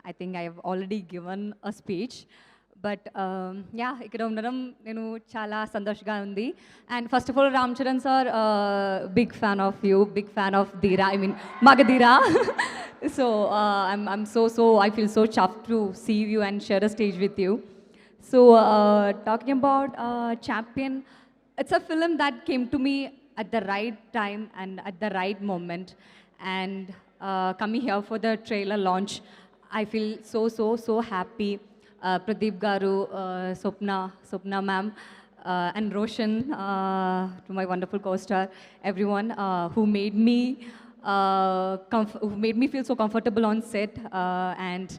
I think I have already given a speech. But yeah, ఇక్కడ ఉండడం నేను చాలా సంతోషంగా ఉంది. And first of all, Ram Charan sir, big fan of you, big fan of Dheera, I mean Magadheera. So I'm so I feel so chuffed to see you and share a stage with you. So talking about Champion, it's a film that came to me at the right time and at the right moment. And coming here for the trailer launch, I feel so happy. Pradeep Garu, Swapna ma'am, and Roshan, to my wonderful co-star, everyone who made me feel so comfortable on set. And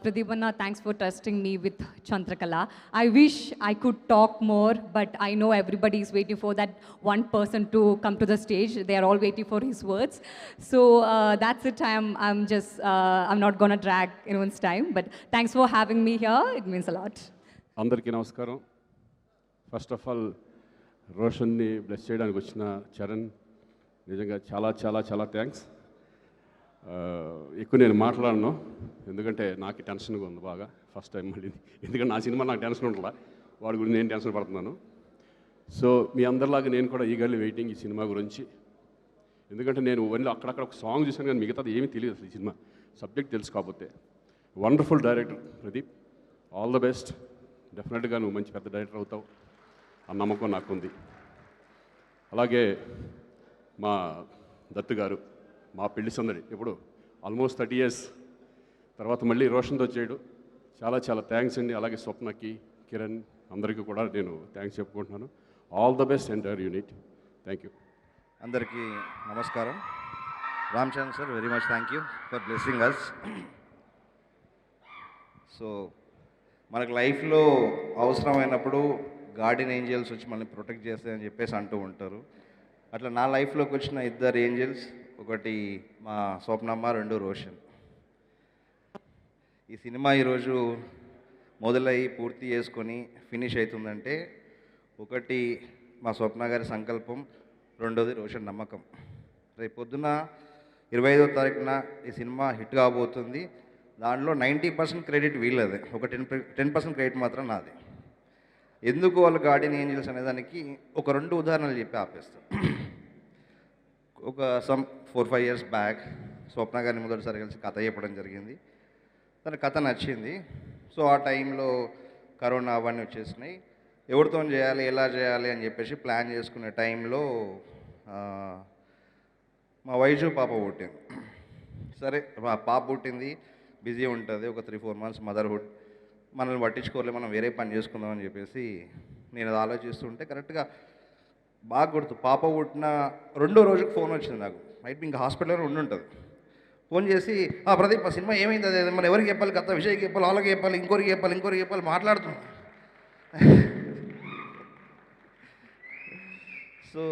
Pradeep Anna, thanks for trusting me with Chandrakala. I wish I could talk more, but I know everybody is waiting for that one person to come to the stage. They are all waiting for his words. So that's it. I'm not gonna drag anyone's time, but thanks for having me here. It means a lot. అందరికీ నమస్కారం. First of all రోషన్ని bless చేయడానికి వచ్చిన చరణ్ నిజంగా చాలా thanks. ఎక్కువ నేను మాట్లాడను ఎందుకంటే నాకు టెన్షన్గా ఉంది బాగా ఫస్ట్ టైం మళ్ళీ, ఎందుకంటే నా సినిమా నాకు టెన్షన్ ఉంటుందా, వాడి గురించి నేను టెన్షన్ పడుతున్నాను. సో మీ అందరిలాగా నేను కూడా ఈగర్లీ వెయిటింగ్ ఈ సినిమా గురించి. ఎందుకంటే నేను ఓన్లీ అక్కడక్కడ ఒక సాంగ్ చూసాను కానీ మిగతాది ఏమీ తెలియదు అసలు ఈ సినిమా సబ్జెక్ట్ తెలుసు. కాకపోతే wonderful director Pradeep, all the best. డెఫినెట్గా నువ్వు మంచి పెద్ద డైరెక్టర్ అవుతావు ఆ నమ్మకం నాకుంది. అలాగే మా దత్తు గారు, మా పెళ్లి సందడి ఇప్పుడు ఆల్మోస్ట్ 30 years తర్వాత మళ్ళీ రోషన్తో చేయడు, చాలా థ్యాంక్స్ అండి. అలాగే స్వప్నకి, కిరణ్ అందరికీ కూడా నేను థ్యాంక్స్ చెప్పుకుంటున్నాను. All the best entire unit. Thank you. అందరికీ నమస్కారం. Ram Charan sir, very much thank you for blessing us. So మనకు లైఫ్లో అవసరమైనప్పుడు గార్డియన్ ఏంజల్స్ వచ్చి మనల్ని ప్రొటెక్ట్ చేస్తాయని చెప్పేసి అంటూ ఉంటారు. అట్లా నా లైఫ్లోకి వచ్చిన ఇద్దరు ఏంజల్స్, ఒకటి మా స్వప్నమ్మ, రెండు రోషన్. ఈ సినిమా ఈరోజు మొదలయ్యి పూర్తి చేసుకొని ఫినిష్ అవుతుందంటే ఒకటి మా స్వప్న గారి సంకల్పం, రెండోది రోషన్ నమ్మకం. రేపు పొద్దున 25వ తారీఖున ఈ సినిమా హిట్ కాబోతుంది. దాంట్లో 90% క్రెడిట్ వీళ్ళదే, ఒక 10% క్రెడిట్ మాత్రం నాది. ఎందుకు వాళ్ళు గార్డియన్ ఏంజల్స్ అనేదానికి ఒక 2 ఉదాహరణలు చెప్పి ఆపేస్తాం. ఒక 4-5 years బ్యాక్ స్వప్న గారిని మొదటిసారి కలిసి కథ చెప్పడం జరిగింది. తన కథ నచ్చింది. సో ఆ టైంలో కరోనా అవన్నీ వచ్చేసినాయి. ఎవరితో చేయాలి, ఎలా చేయాలి అని చెప్పేసి ప్లాన్ చేసుకునే టైంలో మా వైజు పాప పుట్టింది. సరే పాప పుట్టింది, బిజీ ఉంటుంది, ఒక 3-4 months మదర్హుడ్, మనల్ని పట్టించుకోలే, మనం వేరే పని చేసుకుందాం అని చెప్పేసి నేను అది ఆలోచిస్తుంటే కరెక్ట్గా బాగా గుర్తు, పాప పుట్టిన 2వ రోజుకి ఫోన్ వచ్చింది నాకు. మైట్ ఇంకా హాస్పిటల్లో ఉండుంటుంది. ఫోన్ చేసి, ప్రదీప్ ఆ సినిమా ఏమైంది, అదే మనం ఎవరికి చెప్పాలి, కథ విషయకి చెప్పాలి, వాళ్ళకి చెప్పాలి, ఇంకోరికి చెప్పాలి మాట్లాడుతున్నాం. సో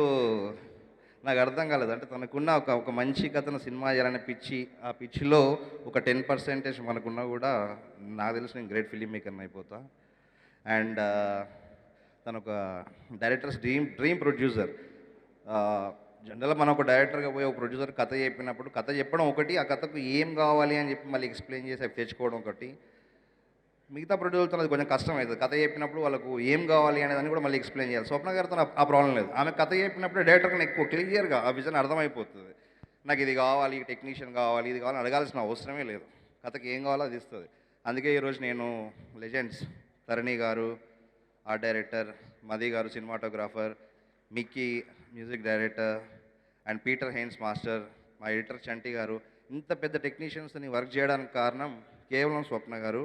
నాకు అర్థం కాలేదు. అంటే తనకున్న ఒక మంచి కథను సినిమా చేయాలనే పిచ్చి, ఆ పిచ్చిలో ఒక 10% మనకున్నా కూడా నాకు తెలిసి నేను గ్రేట్ ఫిలిం మేకర్ని అయిపోతా. అండ్ తను ఒక డైరెక్టర్స్ డ్రీమ్ ప్రొడ్యూసర్. జనరల్గా మనం ఒక డైరెక్టర్గా పోయి ఒక ప్రొడ్యూసర్ కథ చెప్పినప్పుడు కథ చెప్పడం ఒకటి, ఆ కథకు ఏం కావాలి అని చెప్పి మళ్ళీ ఎక్స్ప్లెయిన్ చేసి అవి తెచ్చుకోవడం ఒకటి. మిగతా ప్రొడ్యూసర్తో అది కొంచెం కష్టం అవుతుంది. కథ చెప్పినప్పుడు వాళ్ళకు ఏం కావాలి అనేదాన్ని కూడా మళ్ళీ ఎక్స్ప్లెయిన్ చేయాలి. స్వప్న గారితో ఆ ప్రాబ్లం లేదు. ఆమె కథ చెప్పినప్పుడు డైరెక్టర్కి ఎక్కువ క్లియర్గా ఆ విజన్ అర్థమైపోతుంది. నాకు ఇది కావాలి, టెక్నీషియన్ కావాలి, ఇది కావాలని అడగాల్సిన అవసరమే లేదు. కథకి ఏం కావాలో అది ఇస్తుంది. అందుకే ఈరోజు నేను లెజెండ్స్ తరణి గారు ఆర్ట్ డైరెక్టర్, మది గారు cinematographer, Mickey music director, and Peter Heins master, మా ఎడిటర్ చంటి గారు, ఇంత పెద్ద టెక్నీషియన్స్ని వర్క్ చేయడానికి కారణం కేవలం స్వప్న గారు.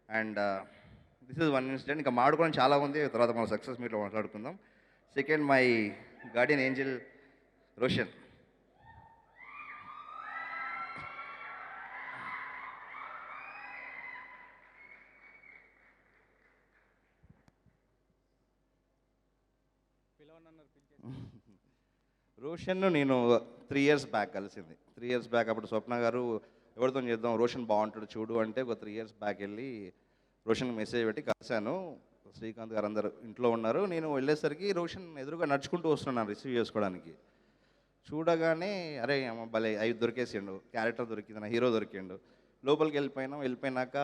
And this is one incident. ఇంకా మాట్లాడుకోవడం చాలా ఉంది, తర్వాత మనం సక్సెస్ మీట్లో మాట్లాడుకుందాం. Second, my guardian angel Roshan. రోషన్ను నేను 3 years బ్యాక్ కలిసింది. 3 years బ్యాక్ అప్పుడు స్వప్న గారు ఎవరితో చేద్దాం, రోషన్ బాగుంటాడు చూడు అంటే ఒక 3 years బ్యాక్ వెళ్ళి రోషన్ మెసేజ్ పెట్టి కలిశాను. శ్రీకాంత్ గారు అందరు ఇంట్లో ఉన్నారు. నేను వెళ్ళేసరికి రోషన్ ఎదురుగా నడుచుకుంటూ వస్తున్నాను రిసీవ్ చేసుకోవడానికి. చూడగానే అరే భలే అవి దొరికేసిండు, క్యారెక్టర్ దొరికింది, నా హీరో దొరికిండు. లోపలికి వెళ్ళిపోయినాక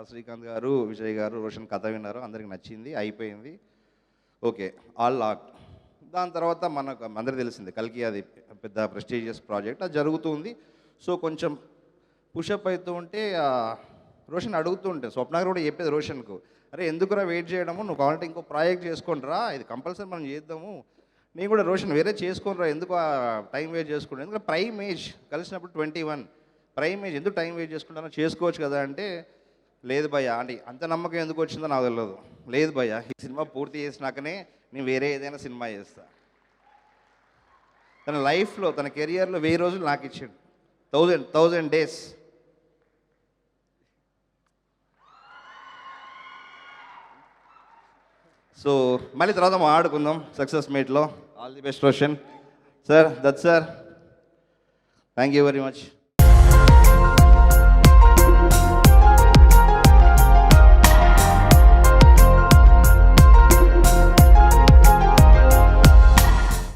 శ్రీకాంత్ గారు, విజయ్ గారు, రోషన్ కథ విన్నారు, అందరికి నచ్చింది, అయిపోయింది. Okay, all lock. దాని తర్వాత మనకు అందరికీ తెలిసింది కల్కి అది పెద్ద ప్రెస్టీజియస్ ప్రాజెక్ట్, అది జరుగుతుంది. సో కొంచెం పుషప్ అవుతూ ఉంటే రోషన్ అడుగుతూ ఉంటే స్వప్న గారు కూడా చెప్పేది రోషన్కు, అరే ఎందుకురా వెయిట్ చేయడము, నువ్వు కావాలంటే ఇంకో ప్రాజెక్ట్ చేసుకుంటారా, ఇది కంపల్సరీ మనం చేద్దాము. నేను కూడా రోషన్ వేరే చేసుకోనరా, ఎందుకు టైం వేస్ట్ చేసుకుంటాను, ఎందుకంటే ప్రైమ్ ఏజ్ కలిసినప్పుడు 21, ప్రైమ్ ఏజ్ ఎందుకు టైం వేస్ట్ చేసుకుంటానో చేసుకోవచ్చు కదా అంటే, లేదు భయ్య అంటే అంత నమ్మకం ఎందుకు వచ్చిందో నాకు తెలియదు, లేదు భయ్య ఈ సినిమా పూర్తి చేసినాకనే నేను వేరే ఏదైనా సినిమా చేస్తా. తన లైఫ్లో తన కెరియర్లో 1000 రోజులు నాకు ఇచ్చాడు, 1000 డేస్. సో మళ్ళీ తర్వాత ఆడుకుందాం సక్సెస్ మీట్లో. All the best Roshan sir, Dutt sir, thank you very much.